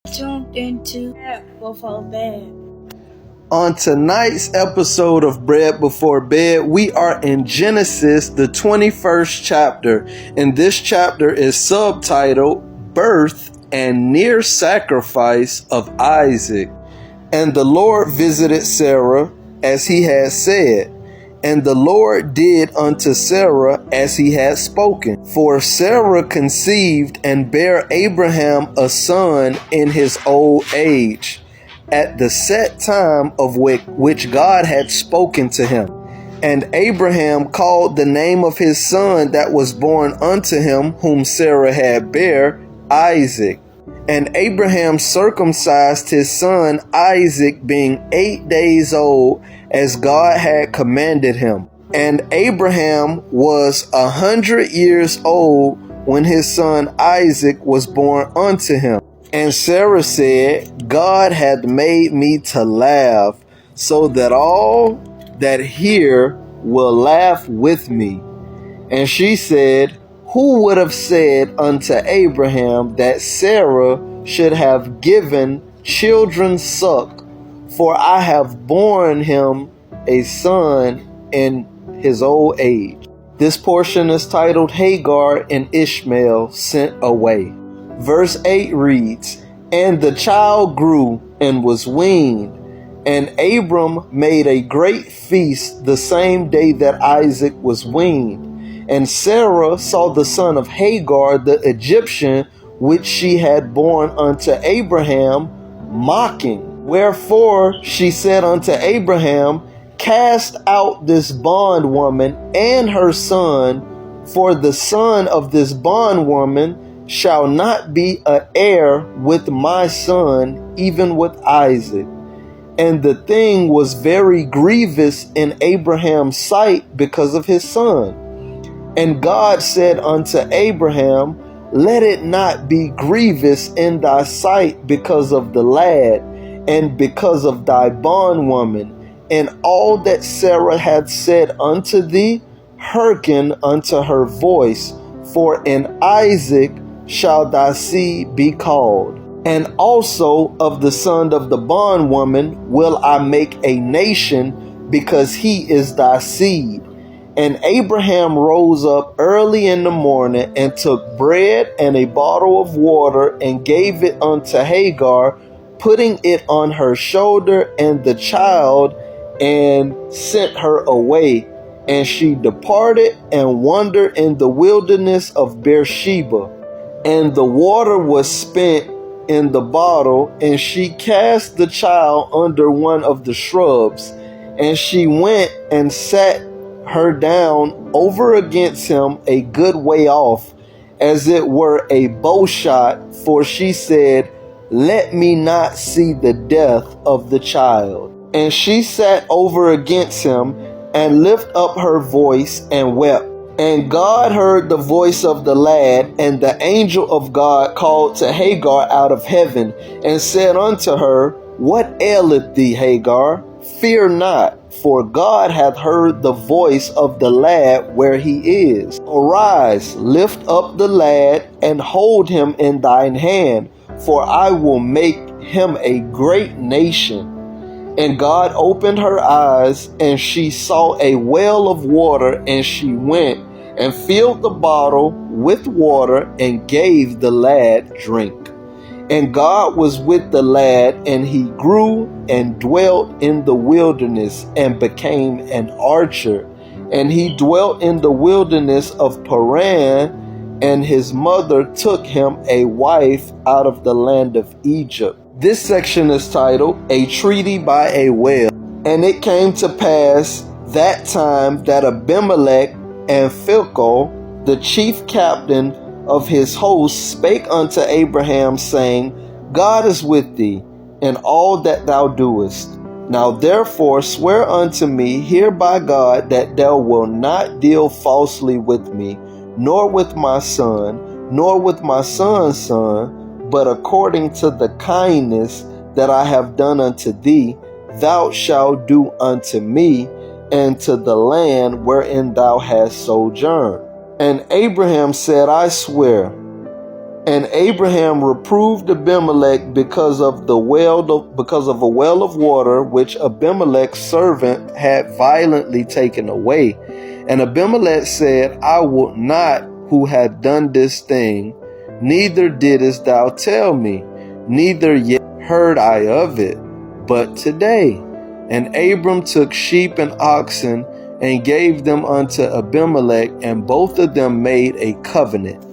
tuned into Before Bed. On tonight's episode of Bread Before Bed, we are in Genesis, the 21st chapter, and this chapter is subtitled Birth and Near Sacrifice of Isaac. And the Lord visited Sarah as he had said, and the Lord did unto Sarah as he had spoken. For Sarah conceived and bare Abraham a son in his old age, at the set time of which God had spoken to him. And Abraham called the name of his son that was born unto him, whom Sarah had bare, Isaac. And Abraham circumcised his son Isaac, being 8 days old, as God had commanded him. And Abraham was 100 years old when his son Isaac was born unto him. And Sarah said, God hath made me to laugh, so that all that hear will laugh with me. And she said, who would have said unto Abraham that Sarah should have given children suck? For I have borne him a son in his old age. This portion is titled Hagar and Ishmael Sent Away. Verse 8 reads, And the child grew and was weaned, and Abram made a great feast the same day that Isaac was weaned. And Sarah saw the son of Hagar the Egyptian, which she had borne unto Abraham, mocking. Wherefore she said unto Abraham, Cast out this bondwoman and her son, for the son of this bondwoman shall not be an heir with my son, even with Isaac. And the thing was very grievous in Abraham's sight because of his son. And God said unto Abraham, Let it not be grievous in thy sight because of the lad, and because of thy bondwoman, and all that Sarah had said unto thee, hearken unto her voice, for in Isaac shall thy seed be called. And also of the son of the bondwoman will I make a nation, because he is thy seed. And Abraham rose up early in the morning and took bread and a bottle of water and gave it unto Hagar, putting it on her shoulder and the child, and sent her away. And she departed and wandered in the wilderness of Beersheba. And the water was spent in the bottle, and she cast the child under one of the shrubs. And she went and sat her down over against him a good way off, as it were a bow shot, for she said, Let me not see the death of the child. And she sat over against him, and lifted up her voice, and wept. And God heard the voice of the lad, and the angel of God called to Hagar out of heaven, and said unto her, What aileth thee, Hagar? Fear not, for God hath heard the voice of the lad where he is. Arise, lift up the lad, and hold him in thine hand, for I will make him a great nation. And God opened her eyes, and she saw a well of water, and she went and filled the bottle with water and gave the lad drink. And God was with the lad, and he grew and dwelt in the wilderness and became an archer. And he dwelt in the wilderness of Paran, and his mother took him a wife out of the land of Egypt. This section is titled A Treaty by a Well. And it came to pass that time that Abimelech and Phicol, the chief captain of his host, spake unto Abraham, saying, God is with thee in all that thou doest. Now therefore swear unto me here by God that thou wilt not deal falsely with me, nor with my son, nor with my son's son, but according to the kindness that I have done unto thee, thou shalt do unto me, and to the land wherein thou hast sojourned. And Abraham said, I swear. And Abraham reproved Abimelech because of a well of water which Abimelech's servant had violently taken away. And Abimelech said, I will not who had done this thing, neither didst thou tell me, neither yet heard I of it, but today. And Abram took sheep and oxen and gave them unto Abimelech, and both of them made a covenant.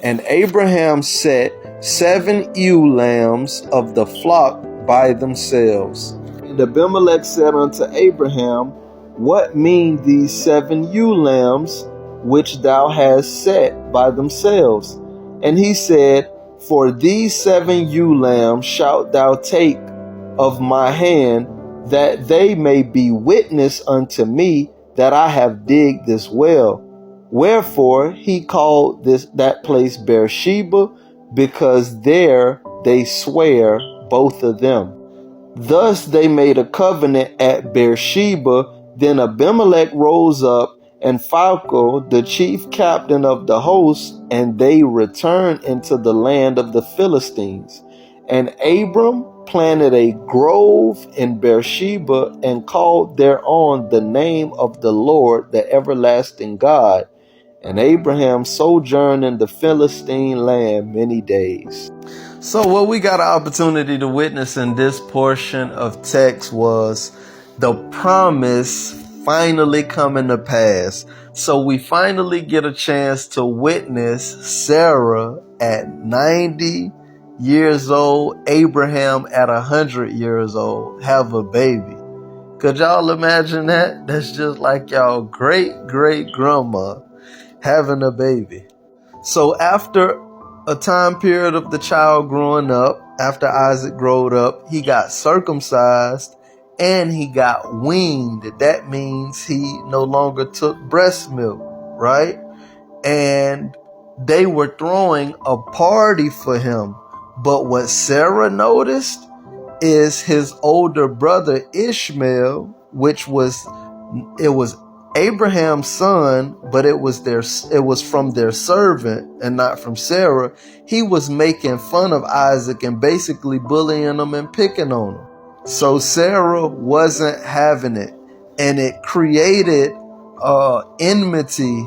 And Abraham set 7 ewe lambs of the flock by themselves. And Abimelech said unto Abraham, What mean these 7 ewe lambs which thou hast set by themselves? And he said, For these 7 ewe lambs shalt thou take of my hand, that they may be witness unto me that I have digged this well. Wherefore he called that place Beersheba, because there they swear both of them. Thus they made a covenant at Beersheba. Then Abimelech rose up, and Phicol, the chief captain of the host, and they returned into the land of the Philistines. And Abram planted a grove in Beersheba, and called thereon the name of the Lord, the everlasting God. And Abraham sojourned in the Philistine land many days. So what we got an opportunity to witness in this portion of text was the promise finally coming to pass. So we finally get a chance to witness Sarah at 90 years old, Abraham at 100 years old, have a baby. Could y'all imagine that? That's just like y'all great-great-grandma having a baby. So after a time period of the child growing up, after Isaac growed up, he got circumcised and he got weaned. That means he no longer took breast milk, right? And they were throwing a party for him. But what Sarah noticed is his older brother Ishmael, which was Abraham's son, but it was from their servant and not from Sarah. He was making fun of Isaac and basically bullying him and picking on him. So Sarah wasn't having it, and it created enmity.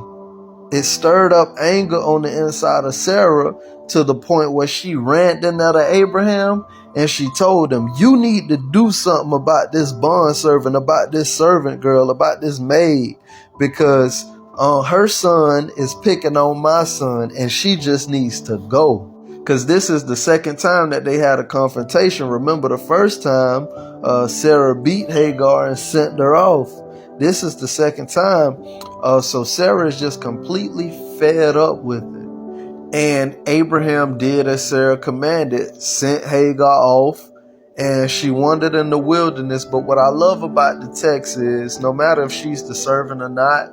It stirred up anger on the inside of Sarah to the point where she ran in at Abraham and she told him, you need to do something about this bondservant, about this servant girl, about this maid, because her son is picking on my son and she just needs to go. Because this is the second time that they had a confrontation. Remember the first time Sarah beat Hagar and sent her off. This is the second time. So Sarah is just completely fed up with it. And Abraham did as Sarah commanded, sent Hagar off, and she wandered in the wilderness. But what I love about the text is no matter if she's the servant or not,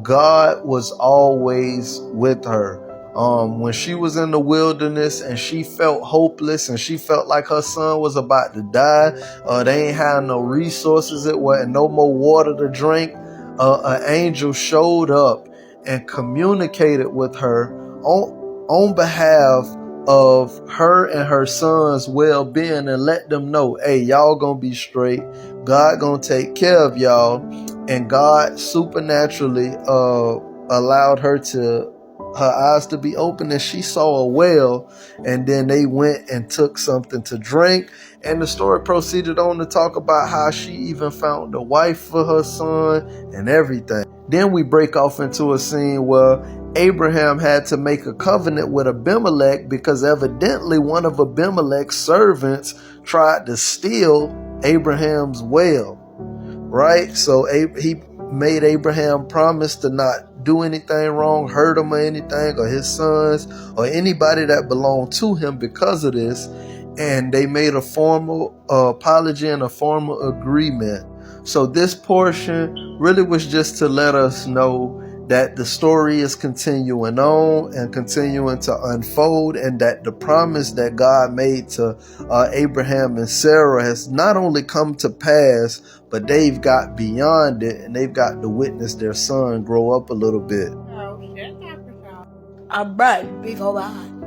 God was always with her. When she was in the wilderness and she felt hopeless and she felt like her son was about to die, they ain't had no resources, it wasn't no more water to drink, an angel showed up and communicated with her on behalf of her and her son's well-being and let them know, hey, y'all gonna be straight. God gonna take care of y'all. And God supernaturally allowed her eyes to be open, and she saw a well, and then they went and took something to drink. And the story proceeded on to talk about how she even found a wife for her son and everything. Then we break off into a scene where Abraham had to make a covenant with Abimelech because evidently one of Abimelech's servants tried to steal Abraham's well, right? So he made Abraham promise to not do anything wrong, hurt him or anything, or his sons, or anybody that belonged to him because of this. And they made a formal apology and a formal agreement. So this portion really was just to let us know that the story is continuing on and continuing to unfold, and that the promise that God made to Abraham and Sarah has not only come to pass, but they've got beyond it, and they've got to witness their son grow up a little bit. I'm right before God.